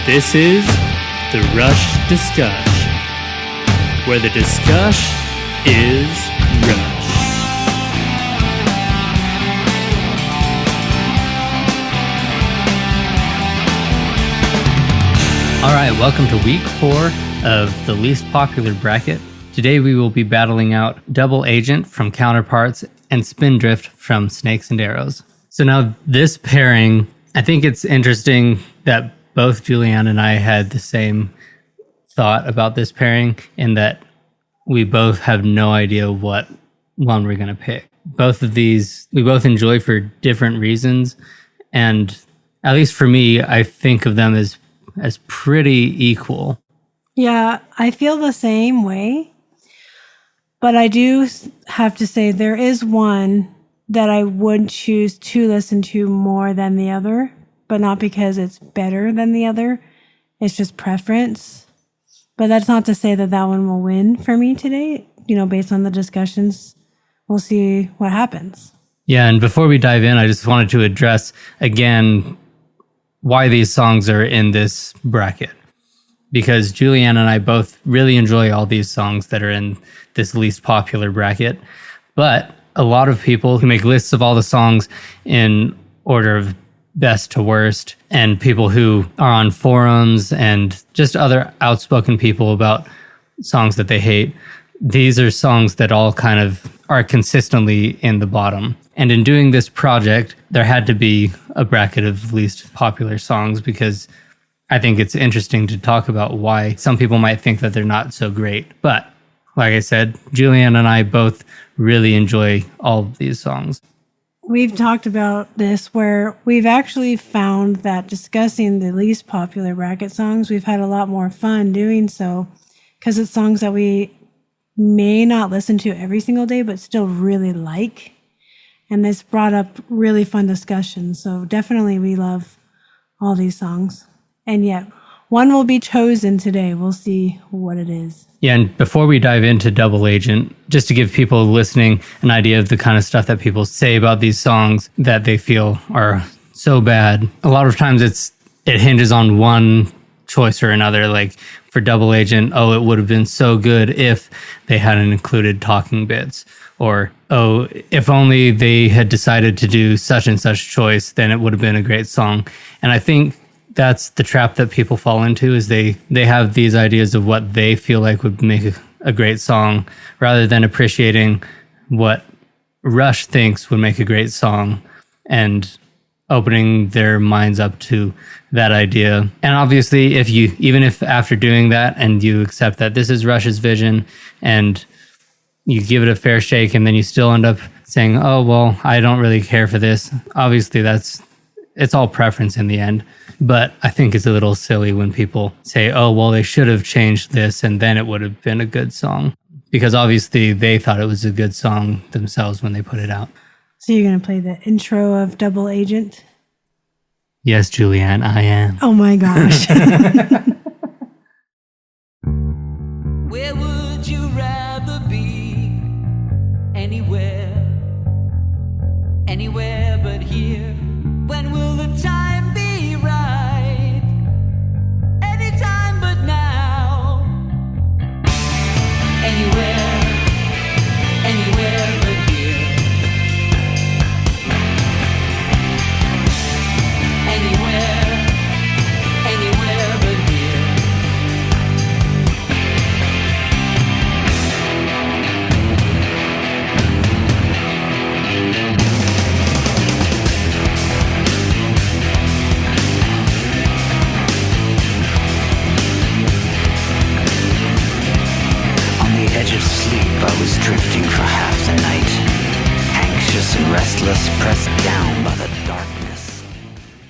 This is the Rush Discuss, where the discuss is Rush. All right, welcome to week 4 of the least popular bracket. Today we will be battling out Double Agent from Counterparts and Spindrift from Snakes and Arrows. So now this pairing, I think it's interesting that both Julianne and I had the same thought about this pairing in that we both have no idea what one we're going to pick. Both of these, we both enjoy for different reasons. And at least for me, I think of them as pretty equal. Yeah, I feel the same way. But I do have to say there is one that I would choose to listen to more than the other, but not because it's better than the other. It's just preference. But that's not to say that that one will win for me today. You know, based on the discussions, we'll see what happens. Yeah, and before we dive in, I just wanted to address again why these songs are in this bracket. Because Julianne and I both really enjoy all these songs that are in this least popular bracket. But a lot of people who make lists of all the songs in order of best to worst, and people who are on forums and just other outspoken people about songs that they hate, these are songs that all kind of are consistently in the bottom. And in doing this project, there had to be a bracket of least popular songs because I think it's interesting to talk about why some people might think that they're not so great. But like I said, Julianne and I both really enjoy all of these songs. We've talked about this where we've actually found that discussing the least popular bracket songs, we've had a lot more fun doing so because it's songs that we may not listen to every single day, but still really like. And this brought up really fun discussions. So definitely we love all these songs. And yet one will be chosen today. We'll see what it is. Yeah, and before we dive into Double Agent, just to give people listening an idea of the kind of stuff that people say about these songs that they feel are so bad, a lot of times it hinges on one choice or another. Like for Double Agent, oh, it would have been so good if they hadn't included talking bits. Or, oh, if only they had decided to do such and such choice, then it would have been a great song. And I think that's the trap that people fall into is they have these ideas of what they feel like would make a great song rather than appreciating what Rush thinks would make a great song and opening their minds up to that idea. And obviously, even if after doing that and you accept that this is Rush's vision and you give it a fair shake and then you still end up saying, oh, well, I don't really care for this. Obviously, it's all preference in the end. But I think it's a little silly when people say, oh, well, they should have changed this and then it would have been a good song. Because obviously they thought it was a good song themselves when they put it out. So you're going to play the intro of Double Agent? Yes, Julianne, I am. Oh my gosh. Where would you rather be? Anywhere but here. When will the time be right? Anytime but now. Anywhere but here. Anywhere but here. Edge of sleep, I was drifting for half the night, anxious and restless, pressed down by the darkness.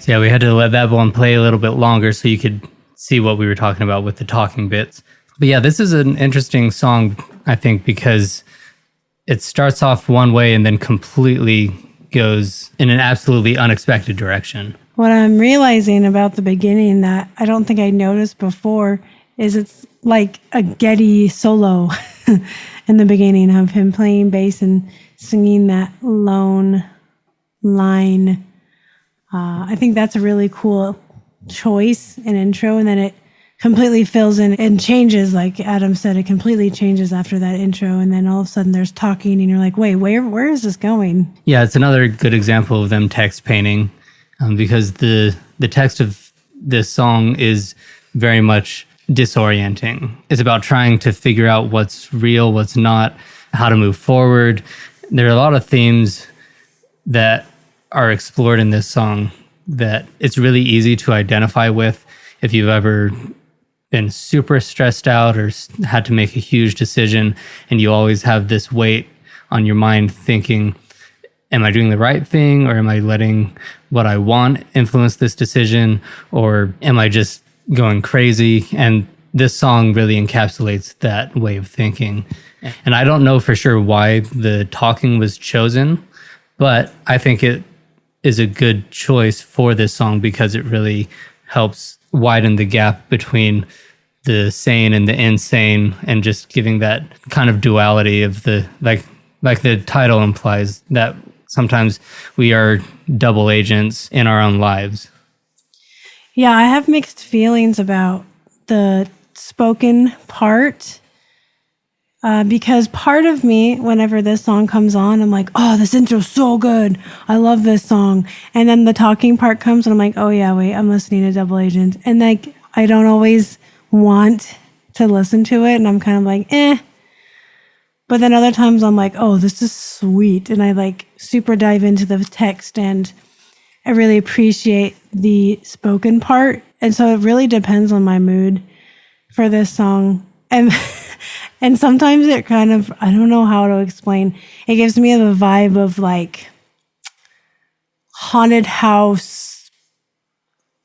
So yeah, we had to let that one play a little bit longer so you could see what we were talking about with the talking bits. But yeah, this is an interesting song, I think, because it starts off one way and then completely goes in an absolutely unexpected direction. What I'm realizing about the beginning that I don't think I noticed before is it's like a Getty solo in the beginning of him playing bass and singing that lone line. I think that's a really cool choice and intro, and then it completely fills in and changes. Like Adam said, it completely changes after that intro, and then all of a sudden there's talking, and you're like, wait, where is this going? Yeah, it's another good example of them text painting, because the text of this song is very much disorienting. It's about trying to figure out what's real, what's not, how to move forward. There are a lot of themes that are explored in this song that it's really easy to identify with if you've ever been super stressed out or had to make a huge decision, and you always have this weight on your mind thinking, am I doing the right thing, or am I letting what I want influence this decision, or am I just going crazy? And this song really encapsulates that way of thinking. And I don't know for sure why the talking was chosen, but I think it is a good choice for this song because it really helps widen the gap between the sane and the insane, and just giving that kind of duality of the, like the title implies, that sometimes we are double agents in our own lives. Yeah, I have mixed feelings about the spoken part, because part of me, whenever this song comes on, I'm like, oh, this intro's so good. I love this song. And then the talking part comes and I'm like, oh yeah, wait, I'm listening to Double Agent. And like, I don't always want to listen to it, and I'm kind of like, eh. But then other times I'm like, oh, this is sweet. And I like super dive into the text, and I really appreciate the spoken part. And so it really depends on my mood for this song. And and sometimes it kind of, I don't know how to explain. It gives me the vibe of like haunted house,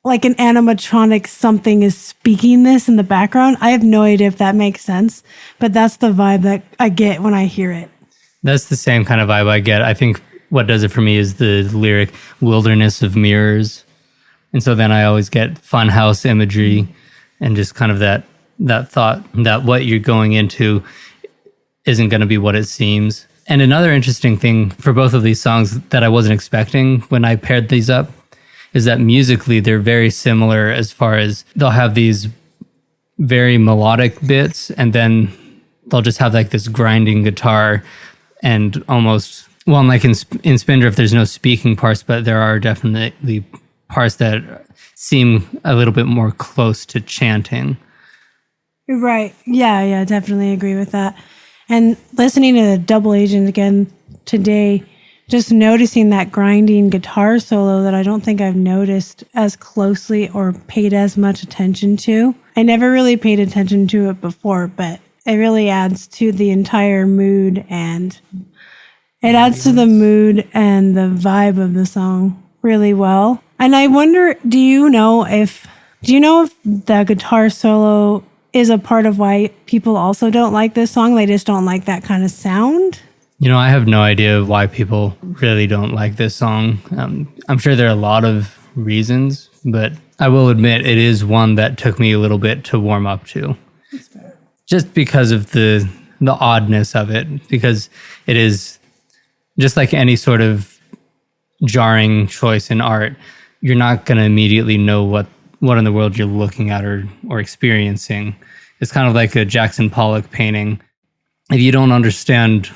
like an animatronic something is speaking this in the background. I have no idea if that makes sense, but that's the vibe that I get when I hear it. That's the same kind of vibe I get. I think what does it for me is the lyric wilderness of mirrors. And so then I always get funhouse imagery and just kind of that thought that what you're going into isn't going to be what it seems. And another interesting thing for both of these songs that I wasn't expecting when I paired these up is that musically they're very similar, as far as they'll have these very melodic bits, and then they'll just have like this grinding guitar, and almost, well, like in Spindrift, there's no speaking parts, but there are definitely parts that seem a little bit more close to chanting. Right. Yeah, definitely agree with that. And listening to Double Agent again today, just noticing that grinding guitar solo that I don't think I've noticed as closely or paid as much attention to. I never really paid attention to it before, but it really adds to the entire mood, and it adds to the mood and the vibe of the song really well. And I wonder, do you know if the guitar solo is a part of why people also don't like this song? They just don't like that kind of sound? You know, I have no idea why people really don't like this song. I'm sure there are a lot of reasons, but I will admit it is one that took me a little bit to warm up to. That's fair. Just because of the oddness of it, because it is just like any sort of jarring choice in art. You're not going to immediately know what in the world you're looking at or experiencing. It's kind of like a Jackson Pollock painting. If you don't understand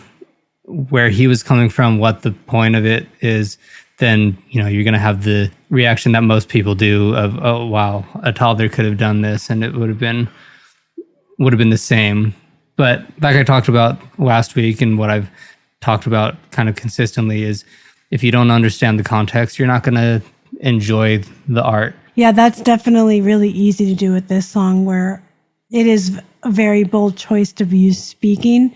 where he was coming from, what the point of it is, then you're going to have the reaction that most people do of, oh wow, a toddler could have done this and it would have been the same. But like I talked about last week, and what I've talked about kind of consistently, is if you don't understand the context, you're not going to enjoy the art. Yeah, that's definitely really easy to do with this song, where it is a very bold choice to use speaking.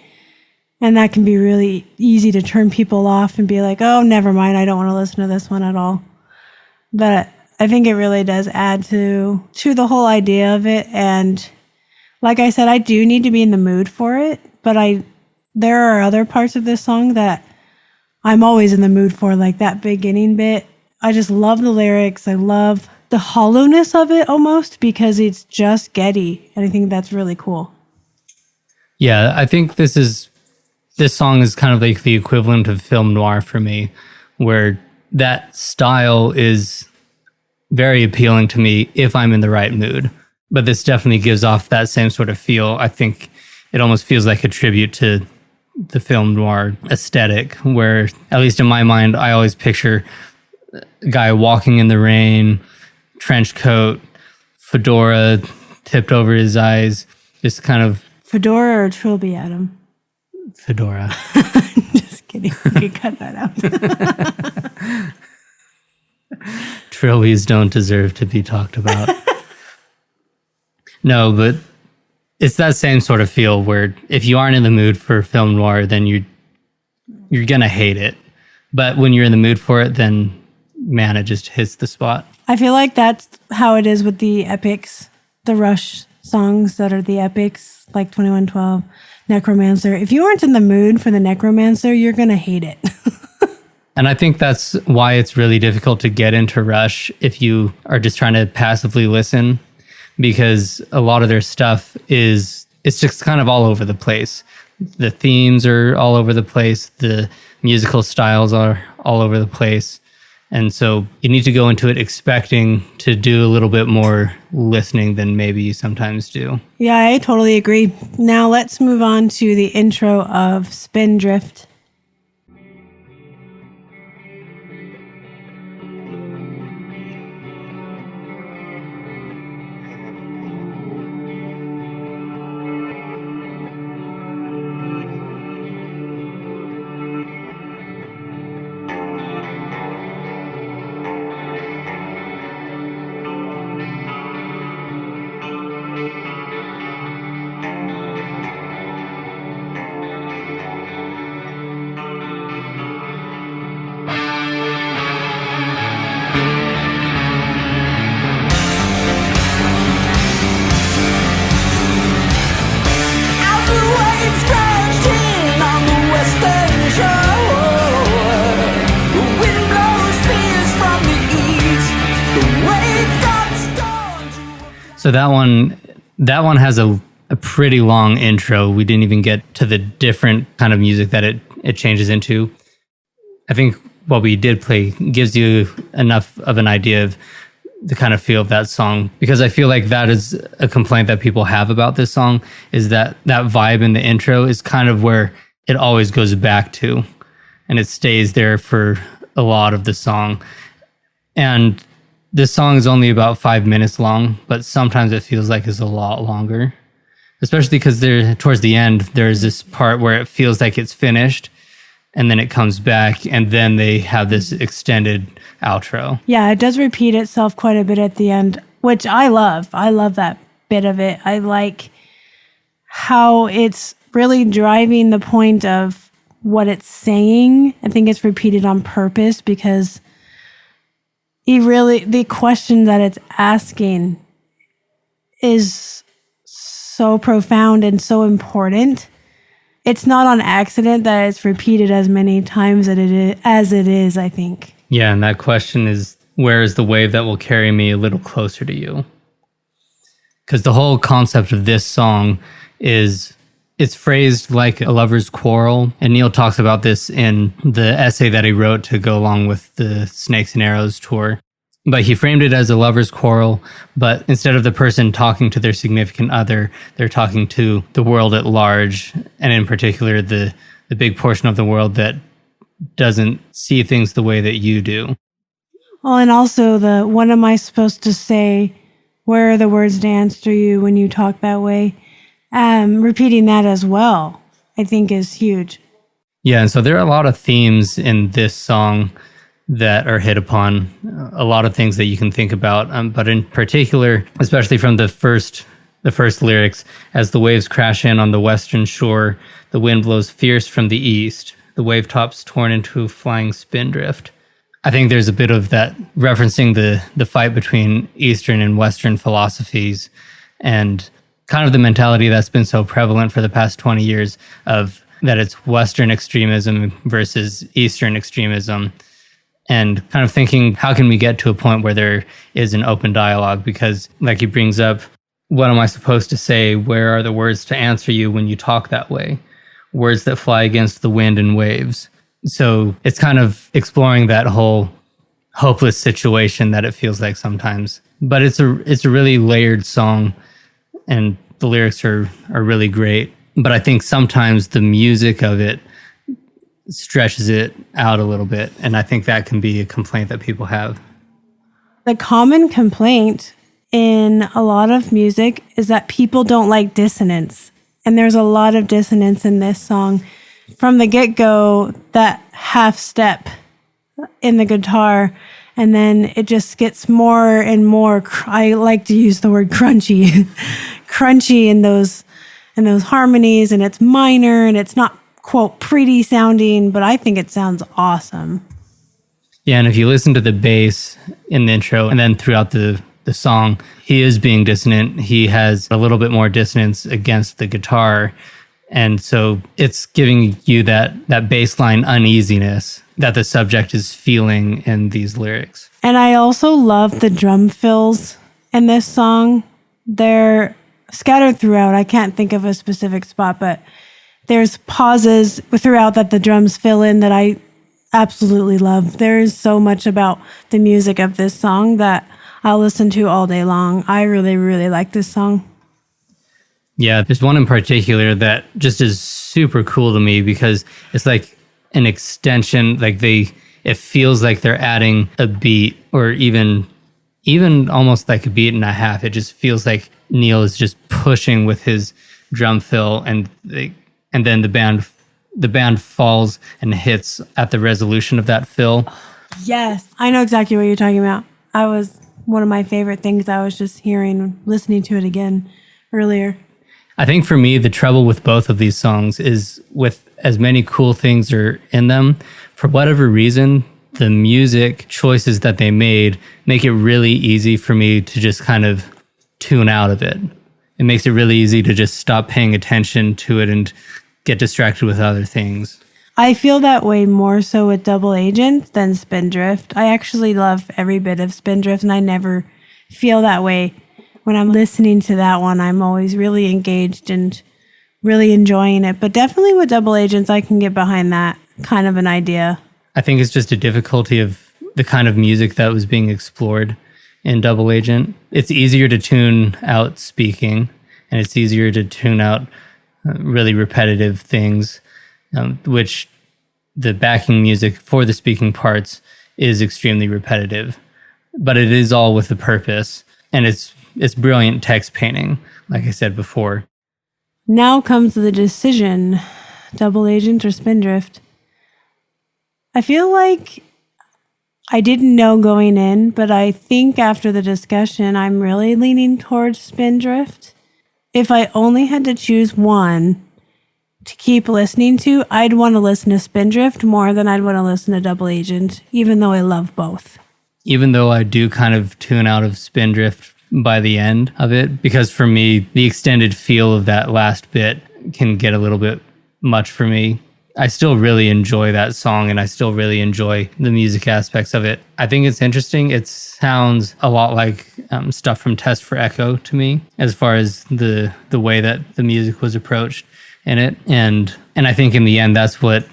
And that can be really easy to turn people off and be like, oh, never mind, I don't want to listen to this one at all. But I think it really does add to the whole idea of it. And like I said, I do need to be in the mood for it. But there are other parts of this song that I'm always in the mood for, like that beginning bit. I just love the lyrics. I love the hollowness of it almost, because it's just Getty. And I think that's really cool. Yeah, I think this song is kind of like the equivalent of film noir for me, where that style is very appealing to me if I'm in the right mood. But this definitely gives off that same sort of feel. I think it almost feels like a tribute to the film noir aesthetic, where, at least in my mind, I always picture a guy walking in the rain, trench coat, fedora tipped over his eyes, just kind of... Fedora or trilby, Adam? Fedora. Just kidding. You can cut that out. Trilbies don't deserve to be talked about. No, but it's that same sort of feel where if you aren't in the mood for film noir, then you're going to hate it. But when you're in the mood for it, then man, it just hits the spot. I feel like that's how it is with the epics, the Rush songs that are the epics, like 2112, Necromancer. If you aren't in the mood for the Necromancer, you're going to hate it. And I think that's why it's really difficult to get into Rush if you are just trying to passively listen, because a lot of their stuff it's just kind of all over the place. The themes are all over the place. The musical styles are all over the place. And so you need to go into it expecting to do a little bit more listening than maybe you sometimes do. Yeah, I totally agree. Now let's move on to the intro of Spindrift. So that one has a pretty long intro. We didn't even get to the different kind of music that it changes into. I think what we did play gives you enough of an idea of the kind of feel of that song, because I feel like that is a complaint that people have about this song, is that vibe in the intro is kind of where it always goes back to, and it stays there for a lot of the song. And this song is only about 5 minutes long, but sometimes it feels like it's a lot longer, especially because towards the end, there's this part where it feels like it's finished, and then it comes back, and then they have this extended outro. Yeah, it does repeat itself quite a bit at the end, which I love. I love that bit of it. I like how it's really driving the point of what it's saying. I think it's repeated on purpose because the question that it's asking is so profound and so important. It's not on accident that it's repeated as many times as it is, I think. Yeah, and that question is, where is the wave that will carry me a little closer to you? Because the whole concept of this song is, it's phrased like a lover's quarrel. And Neil talks about this in the essay that he wrote to go along with the Snakes and Arrows tour. But he framed it as a lover's quarrel, but instead of the person talking to their significant other, they're talking to the world at large, and in particular, the big portion of the world that doesn't see things the way that you do. Well, and also what am I supposed to say? Where are the words to answer you when you talk that way? Repeating that as well, I think, is huge. Yeah, and so there are a lot of themes in this song that are hit upon, a lot of things that you can think about, but in particular, especially from the first lyrics, as the waves crash in on the western shore, the wind blows fierce from the east, the wave top's torn into a flying spindrift. I think there's a bit of that referencing the fight between Eastern and Western philosophies, and kind of the mentality that's been so prevalent for the past 20 years of that it's Western extremism versus Eastern extremism. And kind of thinking, how can we get to a point where there is an open dialogue? Because like he brings up, what am I supposed to say? Where are the words to answer you when you talk that way? Words that fly against the wind and waves. So it's kind of exploring that whole hopeless situation that it feels like sometimes. But it's a really layered song, and the lyrics are really great. But I think sometimes the music of it stretches it out a little bit, and I think that can be a complaint that people have. The common complaint in a lot of music is that people don't like dissonance. And there's a lot of dissonance in this song. From the get-go, that half step in the guitar, and then it just gets more and more, I like to use the word crunchy, crunchy in those harmonies, and it's minor, and it's not, quote, pretty sounding, but I think it sounds awesome. Yeah, and if you listen to the bass in the intro and then throughout the song, he is being dissonant. He has a little bit more dissonance against the guitar. And so it's giving you that baseline uneasiness that the subject is feeling in these lyrics. And I also love the drum fills in this song. They're scattered throughout. I can't think of a specific spot, but there's pauses throughout that the drums fill in that I absolutely love. There's so much about the music of this song that I'll listen to all day long. I really, really like this song. Yeah, there's one in particular that just is super cool to me because it's like an extension, like it feels like they're adding a beat or even almost like a beat and a half. It just feels like Neil is just pushing with his drum fill, and then the band falls and hits at the resolution of that fill. Yes, I know exactly what you're talking about. I was one of my favorite things I was just hearing, listening to it again earlier. I think for me, the trouble with both of these songs is with as many cool things are in them, for whatever reason, the music choices that they made make it really easy for me to just kind of tune out of it. It makes it really easy to just stop paying attention to it and get distracted with other things. I feel that way more so with Double Agent than Spindrift. I actually love every bit of Spindrift, and I never feel that way. When I'm listening to that one, I'm always really engaged and really enjoying it. But definitely with Double Agents, I can get behind that kind of an idea. I think it's just a difficulty of the kind of music that was being explored in Double Agent. It's easier to tune out speaking, and it's easier to tune out really repetitive things, which the backing music for the speaking parts is extremely repetitive. But it is all with a purpose, and it's brilliant text painting, like I said before. Now comes the decision, Double Agent or Spindrift. I feel like I didn't know going in, but I think after the discussion, I'm really leaning towards Spindrift. If I only had to choose one to keep listening to, I'd want to listen to Spindrift more than I'd want to listen to Double Agent, even though I love both. Even though I do kind of tune out of Spindrift by the end of it, because for me, the extended feel of that last bit can get a little bit much for me. I still really enjoy that song, and I still really enjoy the music aspects of it. I think it's interesting. It sounds a lot like stuff from Test for Echo to me, as far as the way that the music was approached in it. And I think in the end, that's what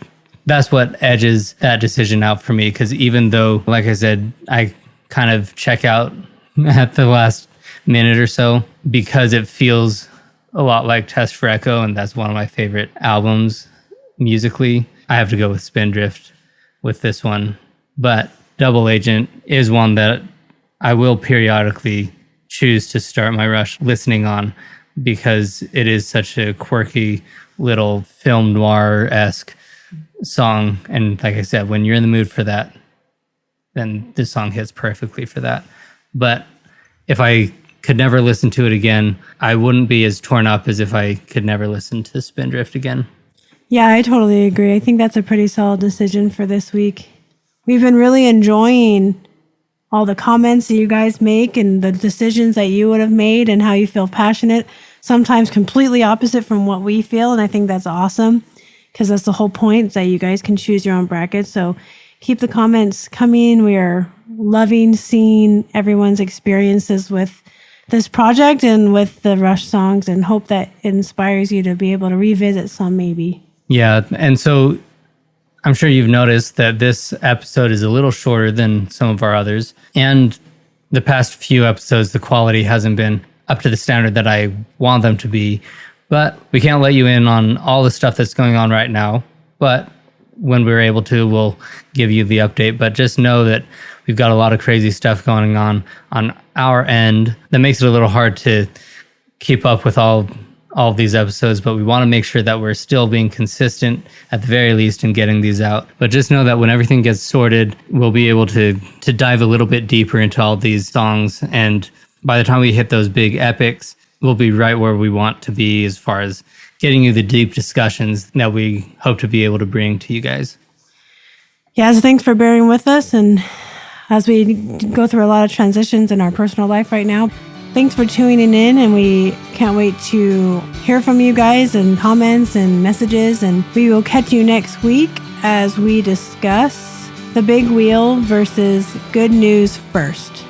edges that decision out for me. Because even though, like I said, I kind of check out at the last minute or so, because it feels a lot like Test for Echo, and that's one of my favorite albums musically, I have to go with Spindrift with this one. But Double Agent is one that I will periodically choose to start my rush listening on, because it is such a quirky little film noir-esque song. And like I said, when you're in the mood for that, then this song hits perfectly for that. But if I could never listen to it again, I wouldn't be as torn up as if I could never listen to Spindrift again. Yeah, I totally agree. I think that's a pretty solid decision for this week. We've been really enjoying all the comments that you guys make and the decisions that you would have made and how you feel passionate, sometimes completely opposite from what we feel. And I think that's awesome, because that's the whole point, that you guys can choose your own bracket. So keep the comments coming. We are loving seeing everyone's experiences with this project and with the Rush songs, and hope that it inspires you to be able to revisit some maybe. Yeah, and so I'm sure you've noticed that this episode is a little shorter than some of our others. And the past few episodes, the quality hasn't been up to the standard that I want them to be. But we can't let you in on all the stuff that's going on right now. But when we're able to, we'll give you the update. But just know that we've got a lot of crazy stuff going on our end that makes it a little hard to keep up with all of these episodes, but we want to make sure that we're still being consistent at the very least in getting these out. But just know that when everything gets sorted, we'll be able to dive a little bit deeper into all these songs. And by the time we hit those big epics, we'll be right where we want to be as far as getting you the deep discussions that we hope to be able to bring to you guys. Yeah, so thanks for bearing with us. And as we go through a lot of transitions in our personal life right now, thanks for tuning in, and we can't wait to hear from you guys and comments and messages. And we will catch you next week as we discuss the big wheel versus good news first.